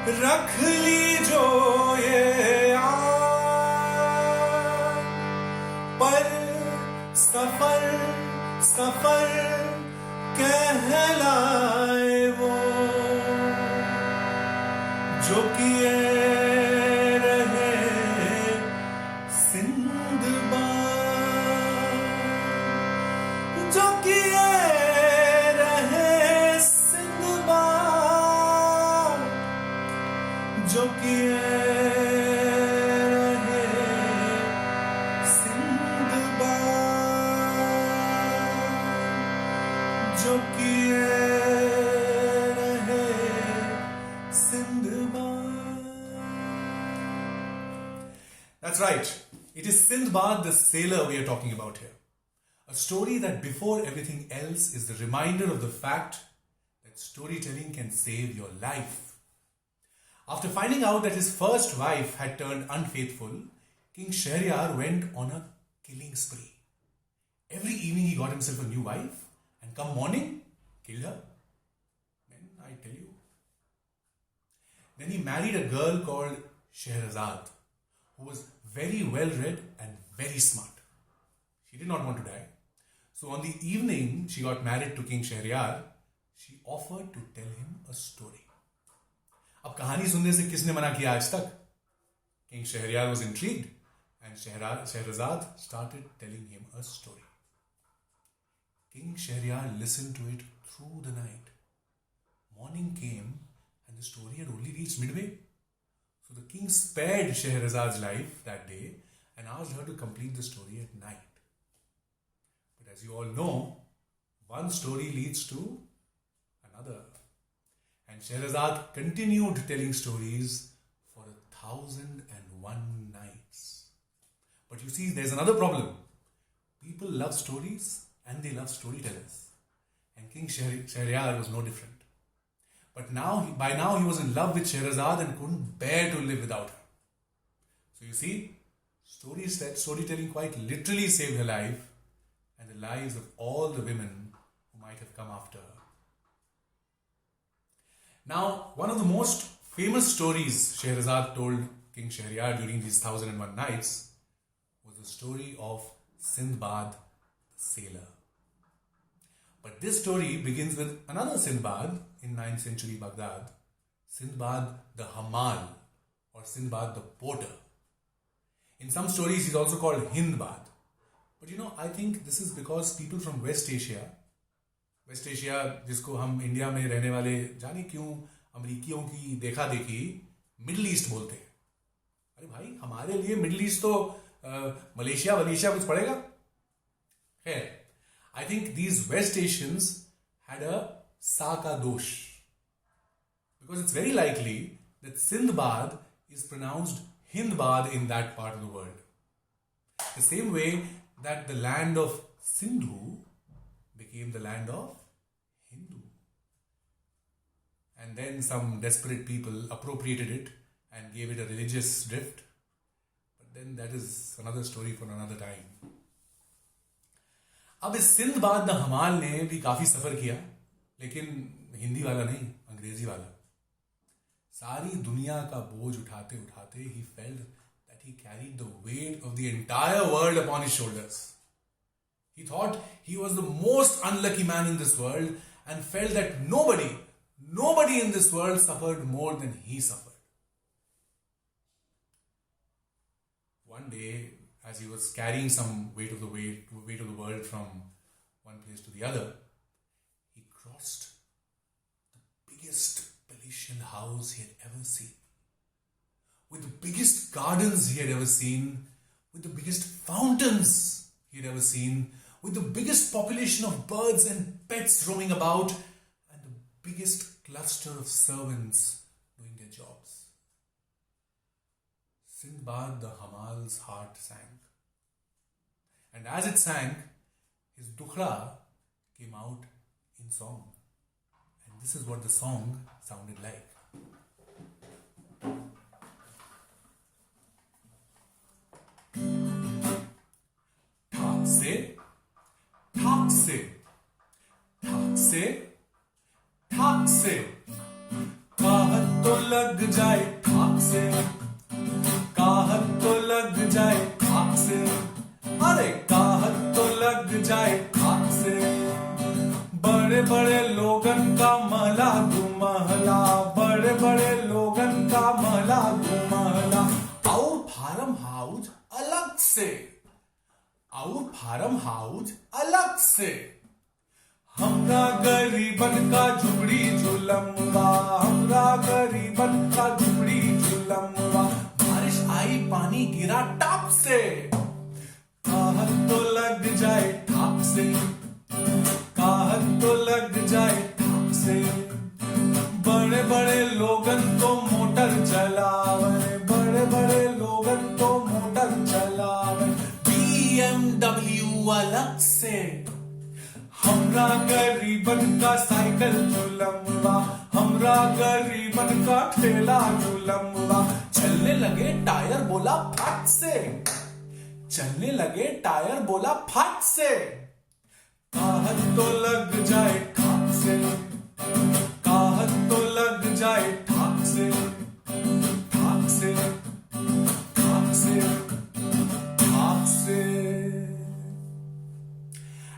रख ली जो ये आग, पर सफर सफर कहलाए वो जो किए रहे सिंदबाद, जो किए रहे सिंदबाद, जो किए रहे सिंदबाद, जो किए रहे Sinbad. That's right. It is Sindbad the sailor we are talking about here. A story that before everything else is the reminder of the fact that storytelling can save your life. After finding out that his first wife had turned unfaithful, King Shahryar went on a killing spree. Every evening he got himself a new wife and come morning, killed her. Then I tell you. Then he married a girl called Shahrazad, who was very well read and very smart. She did not want to die. So on the evening she got married to King Shahryar, she offered to tell him a story. अब कहानी सुनने से किसने मना किया आज तक? King Shahryar was intrigued and Shahrazad started telling him a story. King Shahryar listened to it through the night. Morning came and the story had only reached midway. So the king spared Shahrazad's life that day and asked her to complete the story at night. But as you all know, one story leads to another. And Shahrazad continued telling stories for 1,001 nights. But you see, there's another problem. People love stories and they love storytellers. And King Shahryar was no different. But by now he was in love with Shahrazad and couldn't bear to live without her. So you see, storytelling quite literally saved her life and the lives of all the women who might have come after her. Now, one of the most famous stories Shahrazad told King Shahryar during these 1,001 nights was the story of Sinbad the sailor. But this story begins with another Sindbad in 9th century Baghdad, Sinbad the Hamal or Sinbad the Porter. In some stories he's also called Hindbad. But I think this is because people from West Asia जिसको हम India में रहने वाले जाने क्यों अमेरिकियों की देखा देखी मिडिल ईस्ट बोलते हैं. अरे भाई, हमारे लिए मिडिल ईस्ट तो मलेशिया कुछ पड़ेगा. खैर, I think these West Asians had a Saka dosh. Because it's very likely that Sindbad is pronounced Hindbad in that part of the world. The same way that the land of Sindhu became the land of Hindu. And then some desperate people appropriated it and gave it a religious drift. But then that is another story for another time. अब इस Sinbad the हमाल ने भी काफी सफर किया, लेकिन हिंदी वाला नहीं, अंग्रेजी वाला. सारी दुनिया का बोझ उठाते उठाते he felt that he carried the weight of the entire world upon his shoulders. He thought he was the most unlucky man in this world and felt that nobody in this world suffered more than he suffered. One day, as he was carrying some weight of the world from one place to the other, he crossed the biggest palatial house he had ever seen, with the biggest gardens he had ever seen, with the biggest fountains he had ever seen, with the biggest population of birds and pets roaming about, and the biggest cluster of servants doing their jobs. Sindbad the Hamal's heart sank. And as it sank, his dukhra came out in song. And this is what the song sounded like. Thak se, kahat to लग जाए ठाक से, काहत तो लग जाए ठाक से, अरे काहत तो लग जाए ठाक से। बड़े बड़े लोगन का महला घुमहला, बड़े बड़े लोगन का महला घुमहला। और फार्म हाउस अलग से, और फार्म हाउस अलग से। हमरा गरीबन का झुपड़ी झुलमवा, हमरा गरीबन का झुपड़ी झुलमवा। बारिश आई पानी गिरा टॉप से, काहत तो लग जाए ठाक से, काहत तो लग जाए ठाक से। बड़े बड़े लोगन तो मोटर चलावे, बड़े बड़े लोगन तो मोटर चलावे। BMW अलग से। हमरा गरीबन का साइकिल झुलमवा, हमरा गरीबन का ठेला झुलमवा। चलने लगे टायर बोला फट से, चलने लगे टायर बोला फट से। काहत तो लग जाए ठाक से, काहत तो लग जाए ठाक से, ठाक से, ठाक से, ठाक से।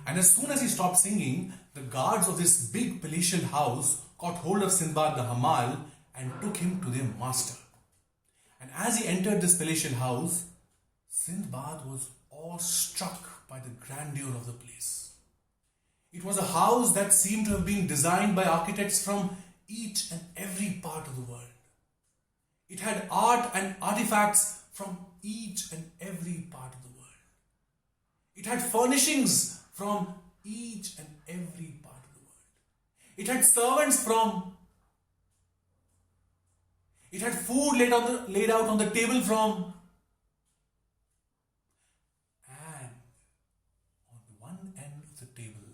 And as soon as he stopped singing, the guards of this big palatial house caught hold of Sinbad the Hamal and took him to their master. And as he entered this palatial house, Sindbad was awestruck by the grandeur of the place. It was a house that seemed to have been designed by architects from each and every part of the world. It had art and artifacts from each and every part of the world. It had furnishings from each and every part of the world. It had servants from, it had food laid out on the table from, and on one end of the table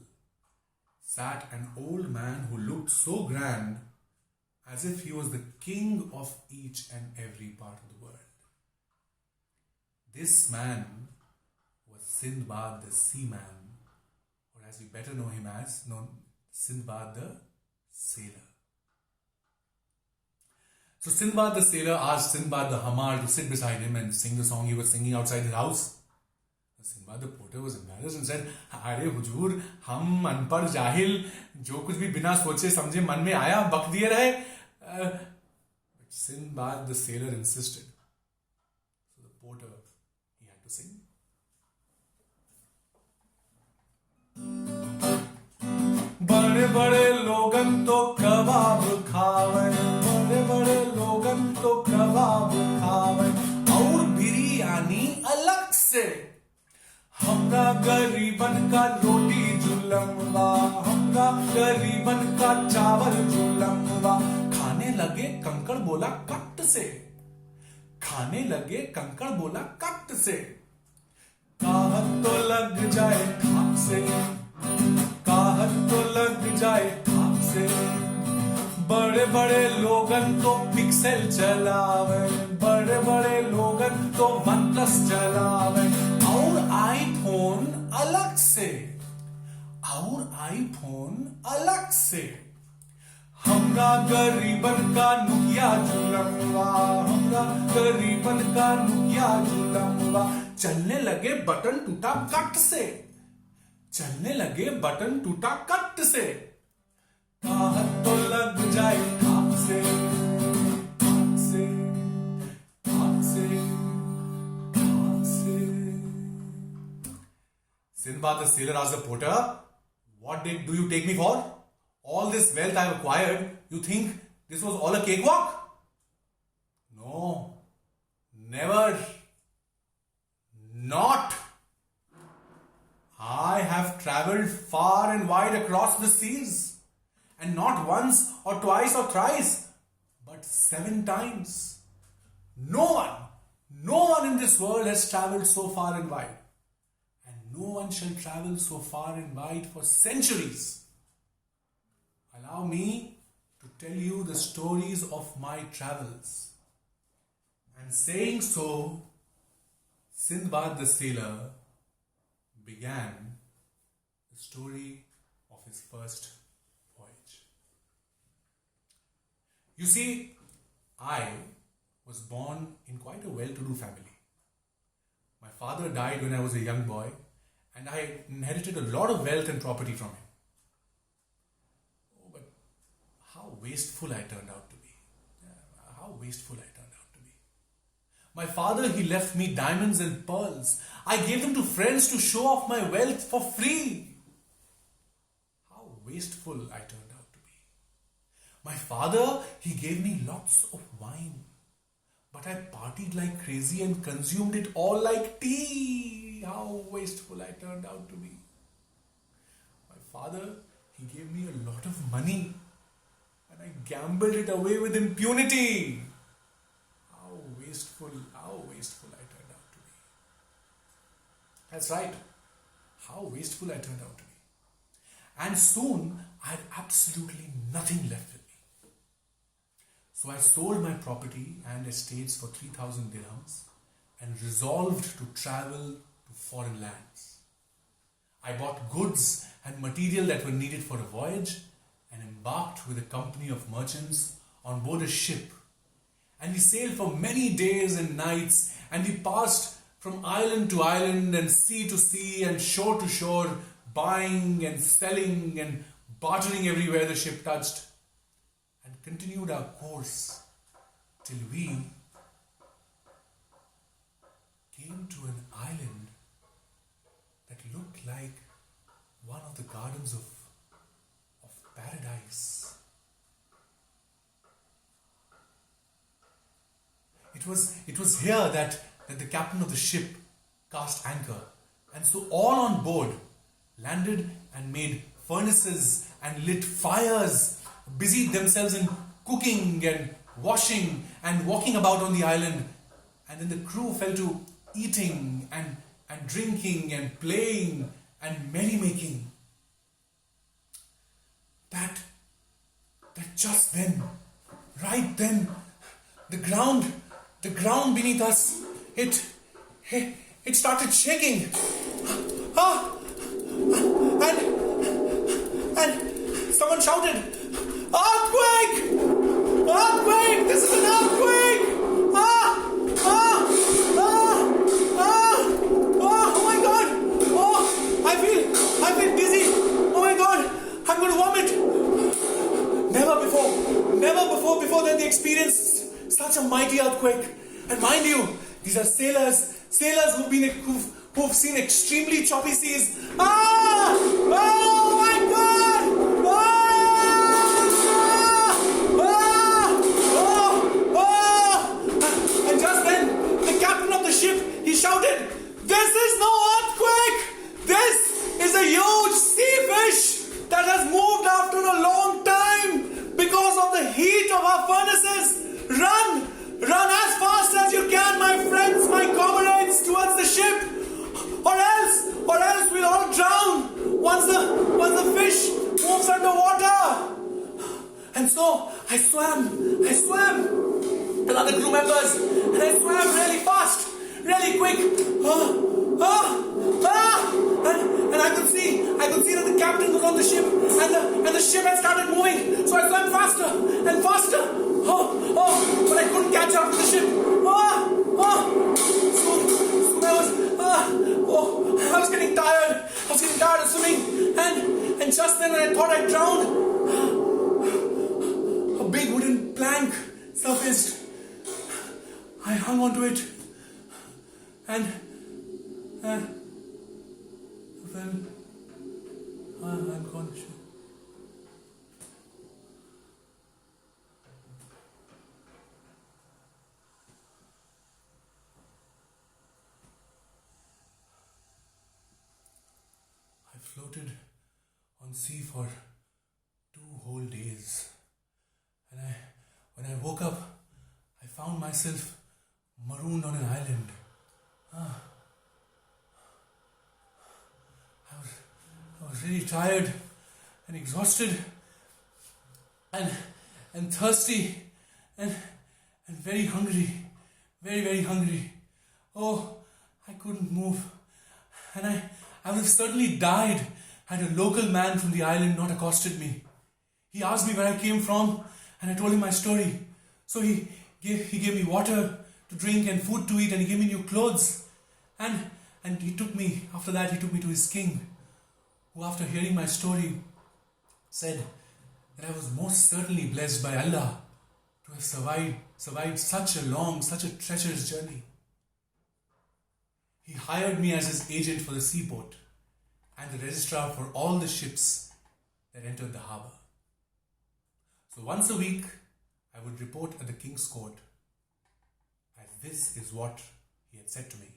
sat an old man who looked so grand as if he was the king of each and every part of the world. This man was Sindbad the Seaman, or as we better know him as, Sindbad the Sailor. So Sindbad the Sailor asked Sinbad the Hamar to sit beside him and sing the song he was singing outside his house. Sinbad the Porter was embarrassed and said, "अरे हुजूर, हम अनपढ़ जाहिल जो कुछ भी बिना सोचे समझे मन में आया बक दिए रहे." But Sinbad the Sailor insisted. So the porter, he had to sing. बड़े बड़े लोगन तो कबाब खावन, बड़े बड़े लोगन तो कबाब खावन, और बिरयानी अलग से। हमरा गरीबन का रोटी जुलमवा, हमरा गरीबन का चावल जुलमवा। खाने लगे कंकड़ बोला कट से, खाने लगे कंकड़ बोला कट से। काहत तो लग जाए ठाक से, काहत तो लग जाए ठाक से। बड़े बड़े लोगन तो पिक्सेल चलावे, बड़े बड़े लोगन तो OnePlus चलावे, और आईफोन अलग से, और आईफोन अलग से। हमरा गरीबन का नुकिया जुलमवा, हमरा गरीबन का नुकिया जुलमवा। चलने लगे बटन टूटा कट से, चलने लगे बटन टूटा कट से। काहत तो लग जाए ठाक से, ठाक से, ठाक से, ठाक से। Sinbad the Sailor asked the porter, "What do you take me for? All this wealth I have acquired, you think this was all a cakewalk?" "No, never, not. I have travelled far and wide across the seas, and not once or twice or thrice, but 7 times. No one in this world has travelled so far and wide, and no one shall travel so far and wide for centuries. Allow me to tell you the stories of my travels." And saying so, Sindbad the Sailor began the story of his first voyage. You see, I was born in quite a well-to-do family. My father died when I was a young boy, and I inherited a lot of wealth and property from him. Oh, but how wasteful I turned out to be. How wasteful I turned out to be. My father, he left me diamonds and pearls. I gave them to friends to show off my wealth for free. How wasteful I turned out to be. My father, he gave me lots of wine. But I partied like crazy and consumed it all like tea. How wasteful I turned out to be. My father, he gave me a lot of money and I gambled it away with impunity. How wasteful I turned out to be. That's right. How wasteful I turned out to be. And soon I had absolutely nothing left with me. So I sold my property and estates for 3,000 dirhams and resolved to travel to foreign lands. I bought goods and material that were needed for a voyage and embarked with a company of merchants on board a ship. And we sailed for many days and nights, and we passed from island to island and sea to sea and shore to shore, buying and selling and bartering everywhere the ship touched, and continued our course till we came to an island that looked like one of the gardens of paradise. It was here that the captain of the ship cast anchor, and so all on board landed and made furnaces and lit fires, busied themselves in cooking and washing and walking about on the island, and then the crew fell to eating and drinking and playing and merrymaking. That just then, right then, the ground beneath us, it started shaking. And someone shouted, "Earthquake! Earthquake! This is an earthquake! Oh my God! Oh, I feel dizzy. Oh my God! I'm going to vomit." Never before then they experienced such a mighty earthquake. And mind you, these are sailors who've seen extremely choppy seas. Oh my God! And just then, the captain of the ship, he shouted, "This is no earthquake! This is a huge sea fish that has moved after a long time because of the heat of our furnaces. Run as fast as you can, my friends, my comrades, towards the ship, or else we'll all drown once the fish moves underwater." And so I swam with other crew members, and I swam really fast, really quick. And I could see that the captain was on the ship, and the ship had started moving. So I swam faster and faster. But I couldn't catch up to the ship. I was getting tired. I was getting tired of swimming, and just then when I thought I'd drowned, a big wooden plank surfaced. I hung onto it, and then I'm unconscious. I floated on sea for 2 whole days, and when I woke up, I found myself marooned on an island. I was really tired and exhausted and thirsty and very hungry, very hungry. Oh, I couldn't move, and I would have certainly died had a local man from the island not accosted me. He asked me where I came from, and I told him my story. So he He gave me water to drink and food to eat, and he gave me new clothes. And he took me, after that, he took me to his king, who, after hearing my story, said that I was most certainly blessed by Allah to have survived such a treacherous journey. He hired me as his agent for the seaport and the registrar for all the ships that entered the harbour. So once a week, I would report at the king's court, and this is what he had said to me.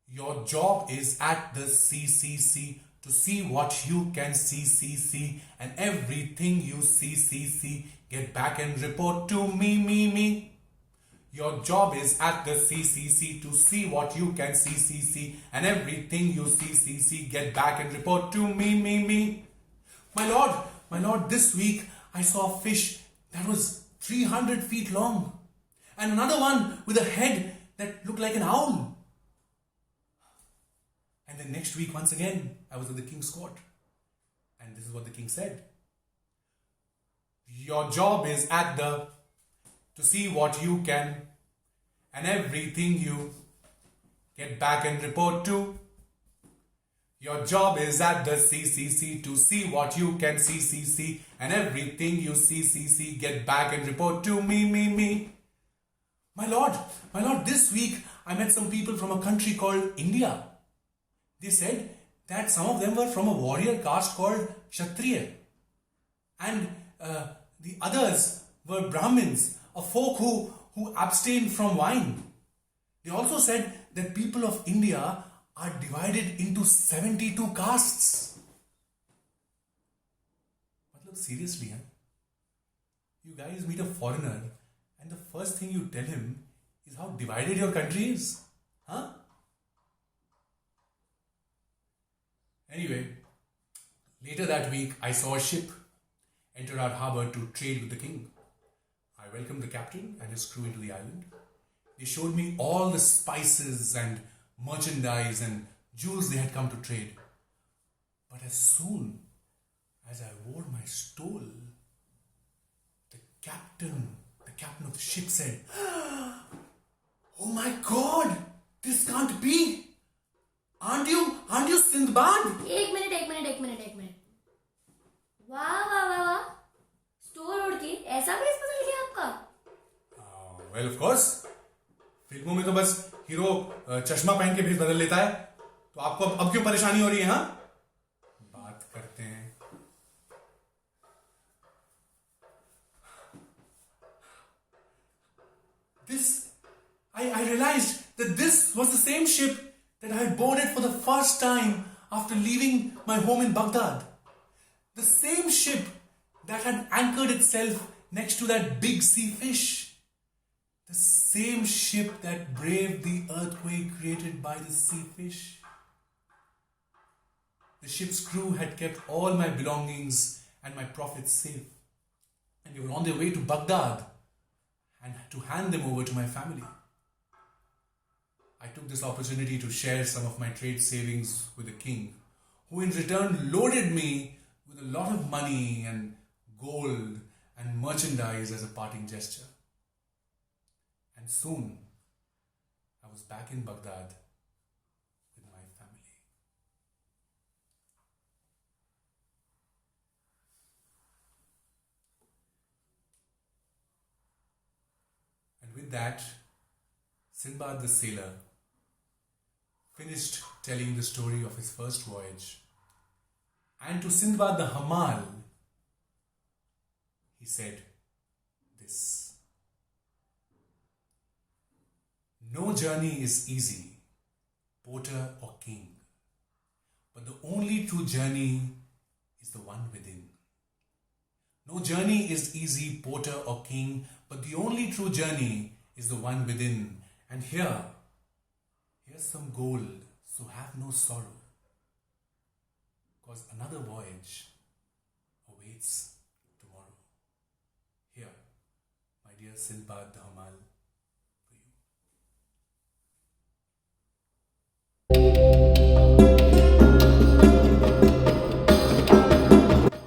Your job is at the CCC to see what you can see, and everything you see, get back and report to me. Your job is at the CCC to see what you can see, and everything you see, get back and report to me. My lord, this week I saw a fish that was 300 feet long, and another one with a head that looked like an owl. And then next week, once again, I was at the king's court. And this is what the king said. Your job is to see what you can, and everything you get back and report to. Your job is at the CCC to see what you can see, and everything you see, get back and report to me. My lord, this week I met some people from a country called India. They said that some of them were from a warrior caste called Kshatriya, and the others were Brahmins, a folk who abstained from wine. They also said that people of India are divided into 72 castes. Seriously, huh? You guys meet a foreigner and the first thing you tell him is how divided your country is. Huh? Anyway, later that week, I saw a ship enter our harbour to trade with the king. I welcomed the captain and his crew into the island. They showed me all the spices and merchandise and jewels they had come to trade. But as soon as I wore my stole, the captain of the ship said, "Oh my God, this can't be! Aren't you Sindbad?" एक minute वाह store ओढ़ के ऐसा भेष बदल गया आपका? Well, of course. फिल्मों में तो बस हीरो चश्मा पहन के भेष बदल लेता है, तो आपको अब क्यों परेशानी हो रही है? हाँ, बात करते हैं. I realized that this was the same ship that I had boarded for the first time after leaving my home in Baghdad. The same ship that had anchored itself next to that big sea fish. The same ship that braved the earthquake created by the sea fish. The ship's crew had kept all my belongings and my profits safe, and they were on their way to Baghdad and to hand them over to my family. I took this opportunity to share some of my trade savings with the king, who in return loaded me with a lot of money and gold and merchandise as a parting gesture. And soon, I was back in Baghdad with my family. And with that, Sinbad the sailor finished telling the story of his first voyage. And to Sindbad the Hamal, he said this: "No journey is easy, porter or king, but the only true journey is the one within. No journey is easy, porter or king, but the only true journey is the one within. And here's some gold, so have no sorrow, because another voyage awaits tomorrow." Here, my dear Sinbad the Hamal,